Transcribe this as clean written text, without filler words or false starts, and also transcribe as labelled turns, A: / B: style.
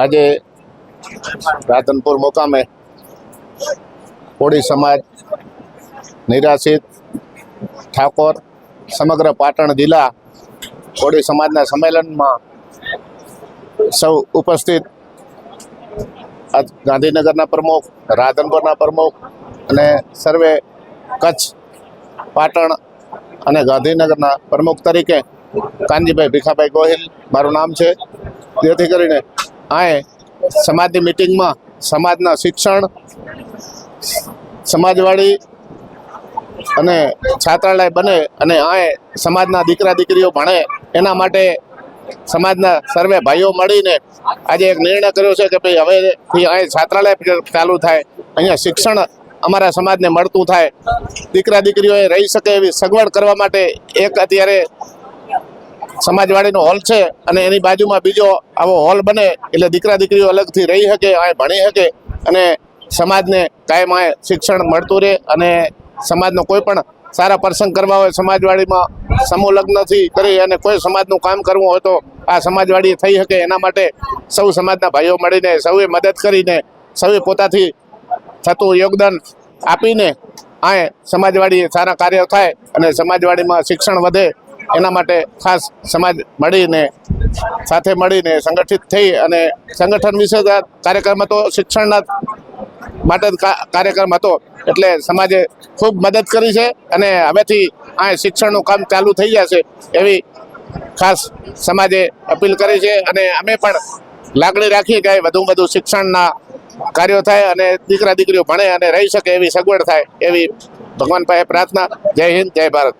A: આજે રાધનપુર મુકામે કોળી સમાજ, નિરાશ્રિત, ઠાકોર, સમગ્ર પાટણ જિલ્લા કોળી સમાજના સંમેલનમાં સૌ ઉપસ્થિત ગાંધીનગરના પ્રમુખ, રાધનપુરના પ્રમુખ અને સર્વે કચ્છ, પાટણ અને ગાંધીનગરના પ્રમુખ તરીકે કાનજીભાઈ ભીખાભાઈ ગોહિલ મારું નામ છે. જેથી કરીને આ સમાજની મિટિંગમાં સમાજના શિક્ષણ, સમાજવાડી અને છાત્રાલય બને અને આ સમાજના દીકરા દીકરીઓ ભણે એના માટે સમાજના સર્વે ભાઈઓ મળીને આજે એક નિર્ણય કર્યો છે કે ભાઈ હવેથી અહીં છાત્રાલય ચાલુ થાય, અહીંયા શિક્ષણ અમારા સમાજને મળતું થાય, દીકરા દીકરીઓએ રહી શકે એવી સગવડ કરવા માટે એક અત્યારે સમાજવાડીનો હોલ છે અને એની બાજુમાં બીજો આવો હોલ બને એટલે દીકરા દીકરીઓ અલગથી રહી શકે, અહીં ભણી શકે અને સમાજને કાયમ આ શિક્ષણ મળતું રહે અને સમાજનો કોઈ પણ સારા પ્રસંગ કરવા હોય સમાજવાડીમાં સમૂહ લગ્નથી કરી અને કોઈ સમાજનું કામ કરવું હોય તો આ સમાજવાડી થઈ શકે. એના માટે સૌ સમાજના ભાઈઓ મળીને સૌએ મદદ કરીને સૌએ પોતાથી થતું યોગદાન આપીને આ સમાજવાડી સારા કાર્ય થાય અને સમાજવાડીમાં શિક્ષણ વધે એના માટે ખાસ સમાજ મળીને સાથે મળીને સંગઠિત થઈ અને સંગઠન વિશે કાર્યક્રમ હતો, શિક્ષણના માટે કાર્યક્રમ હતો એટલે સમાજે ખૂબ મદદ કરી છે અને હવેથી આ શિક્ષણનું કામ ચાલુ થઈ જશે એવી ખાસ સમાજે અપીલ કરી છે અને અમે પણ લાગણી રાખીએ કે વધુ વધુ શિક્ષણના કાર્યો થાય અને દીકરા દીકરીઓ ભણે અને રહી શકે એવી સગવડ થાય એવી ભગવાન પાસે પ્રાર્થના. જય હિન્દ, જય ભારત.